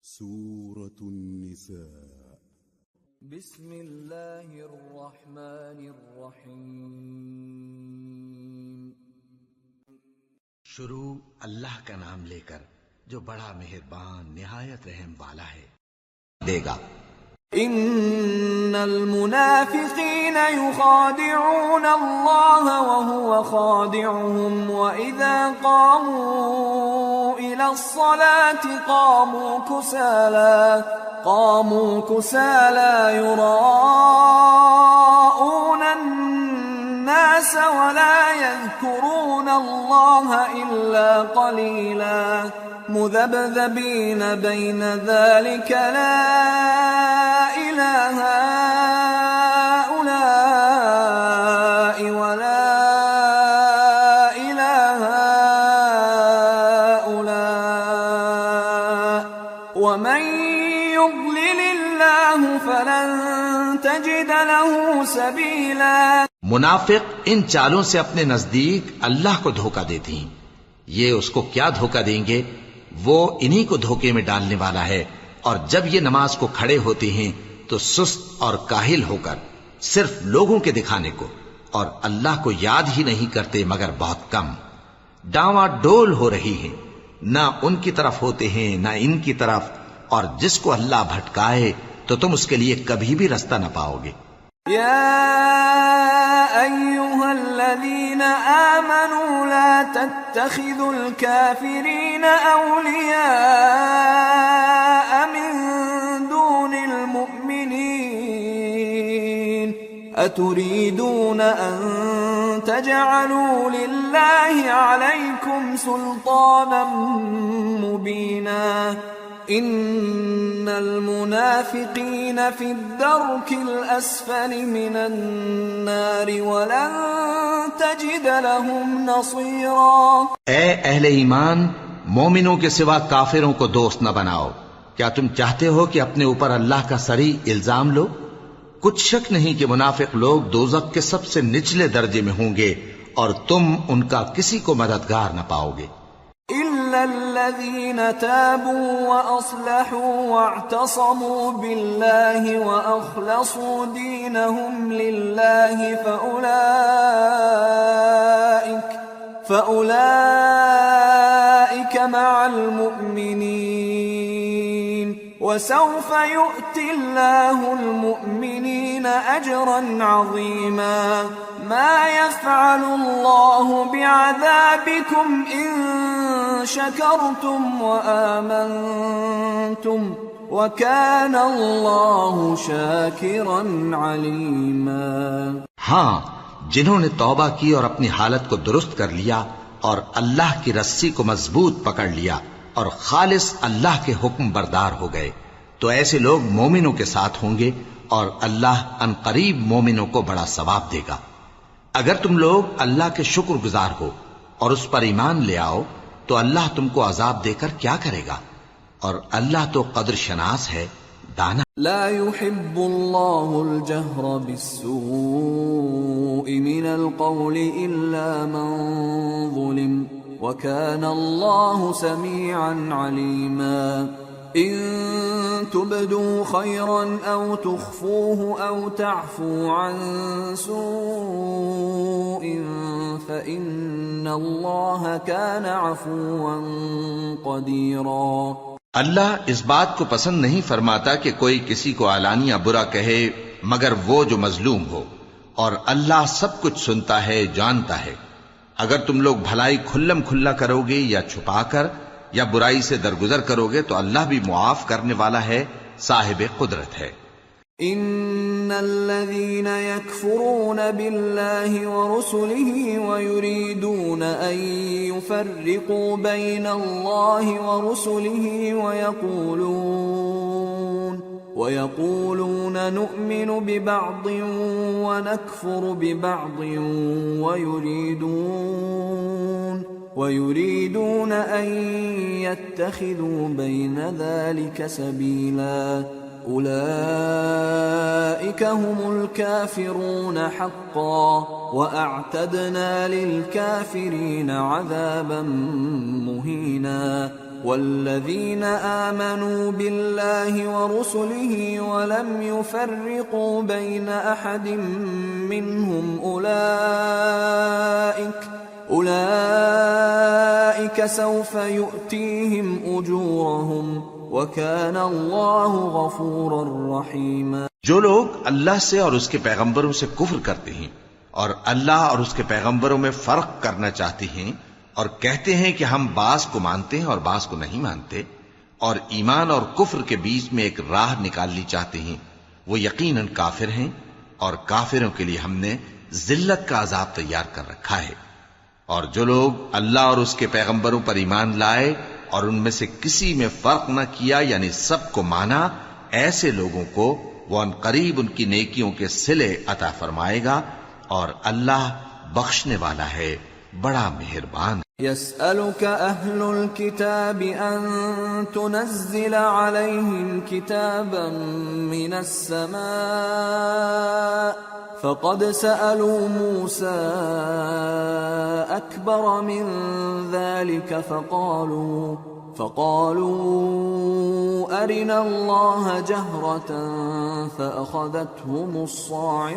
سورة النساء بسم اللہ الرحمن الرحیم شروع اللہ کا نام لے کر جو بڑا مہربان نہایت رحم والا ہے دے گا ان المنافقین یخادعون اللہ وهو خادعهم واذا قاموا الى الصلاة قاموا كسالى يراءون الناس ولا يذكرون الله إلا قليلا مذبذبين بين ذلك لا إله هؤلاء ولا إله هؤلاء ومن يضلل الله فلن تجد له سبيلا منافق ان چالوں سے اپنے نزدیک اللہ کو دھوکہ دیتی ہیں یہ اس کو کیا دھوکہ دیں گے وہ انہی کو دھوکے میں ڈالنے والا ہے اور جب یہ نماز کو کھڑے ہوتے ہیں تو سست اور کاہل ہو کر صرف لوگوں کے دکھانے کو اور اللہ کو یاد ہی نہیں کرتے مگر بہت کم ڈاواں ڈول ہو رہی ہیں نہ ان کی طرف ہوتے ہیں نہ ان کی طرف اور جس کو اللہ بھٹکائے تو تم اس کے لیے کبھی بھی رستہ نہ پاؤ گے يا أيها الذين آمنوا لا تتخذوا الكافرين أولياء من دون المؤمنين أتريدون أن تجعلوا لله عليكم سلطانا مبينا ان المنافقین فی الدرک الاسفل من النار ولن تجد لهم نصیرا اے اہل ایمان مومنوں کے سوا کافروں کو دوست نہ بناؤ کیا تم چاہتے ہو کہ اپنے اوپر اللہ کا صریح الزام لو کچھ شک نہیں کہ منافق لوگ دوزخ کے سب سے نچلے درجے میں ہوں گے اور تم ان کا کسی کو مددگار نہ پاؤ گے إلا الذين تابوا وأصلحوا واعتصموا بالله وأخلصوا دينهم لله فأولئك مع المؤمنين وسوف يؤتي الله المؤمنين أجرا عظيما ما يفعل الله بعذابكم إن شكرتم وآمنتم وكان الله شاكرا عليما ہاں جنہوں نے توبہ کی اور اپنی حالت کو درست کر لیا اور اللہ کی رسی کو مضبوط پکڑ لیا اور خالص اللہ کے حکم بردار ہو گئے تو ایسے لوگ مومنوں کے ساتھ ہوں گے اور اللہ عنقریب مومنوں کو بڑا ثواب دے گا اگر تم لوگ اللہ کے شکر گزار ہو اور اس پر ایمان لے آؤ تو اللہ تم کو عذاب دے کر کیا کرے گا اور اللہ تو قدر شناس ہے دانا لا يحب الله الجهر بالسوء من القول إلا من ظلم وكان الله سميعا عليما إن تبدوا خيرا أو تخفوه أو تعفوا عن سوء فإن الله كان عفوا قديرا اللہ اس بات کو پسند نہیں فرماتا کہ کوئی کسی کو علانیہ برا کہے مگر وہ جو مظلوم ہو اور اللہ سب کچھ سنتا ہے جانتا ہے اگر تم لوگ بھلائی کھلم کھلا کرو گے یا چھپا کر یا برائی سے درگزر کرو گے تو اللہ بھی معاف کرنے والا ہے صاحب قدرت ہے ان الذين يكفرون بالله ورسله ويريدون ان يفرقوا بين الله ورسله ويقولون نؤمن ببعض ونكفر ببعض ويريدون ان يتخذوا بين ذلك سبيلا أولئك هم الكافرون حقا وأعتدنا للكافرين عذابا مهينا والذين آمنوا بالله ورسله ولم يفرقوا بين أحد منهم أولئك سوف يؤتيهم أجورهم وَكَانَ اللَّهُ غَفُورًا رَحِيمًا۔ جو لوگ اللہ سے اور اس کے پیغمبروں سے کفر کرتے ہیں اور اللہ اور اس کے پیغمبروں میں فرق کرنا چاہتے ہیں اور کہتے ہیں کہ ہم بعض کو مانتے ہیں اور بعض کو نہیں مانتے اور ایمان اور کفر کے بیچ میں ایک راہ نکالنی چاہتے ہیں، وہ یقیناً کافر ہیں اور کافروں کے لیے ہم نے ذلت کا عذاب تیار کر رکھا ہے۔ اور جو لوگ اللہ اور اس کے پیغمبروں پر ایمان لائے اور ان میں سے کسی میں فرق نہ کیا یعنی سب کو مانا، ایسے لوگوں کو وہ ان قریب ان کی نیکیوں کے صلے عطا فرمائے گا اور اللہ بخشنے والا ہے، بڑا مہربان۔ يسألك أهل الكتاب أن تنزل عليهم كتابا من السماء فقد سألوا موسى أكبر من ذلك فقالوا أرنا الله جهرة فأخذتهم الصاعقة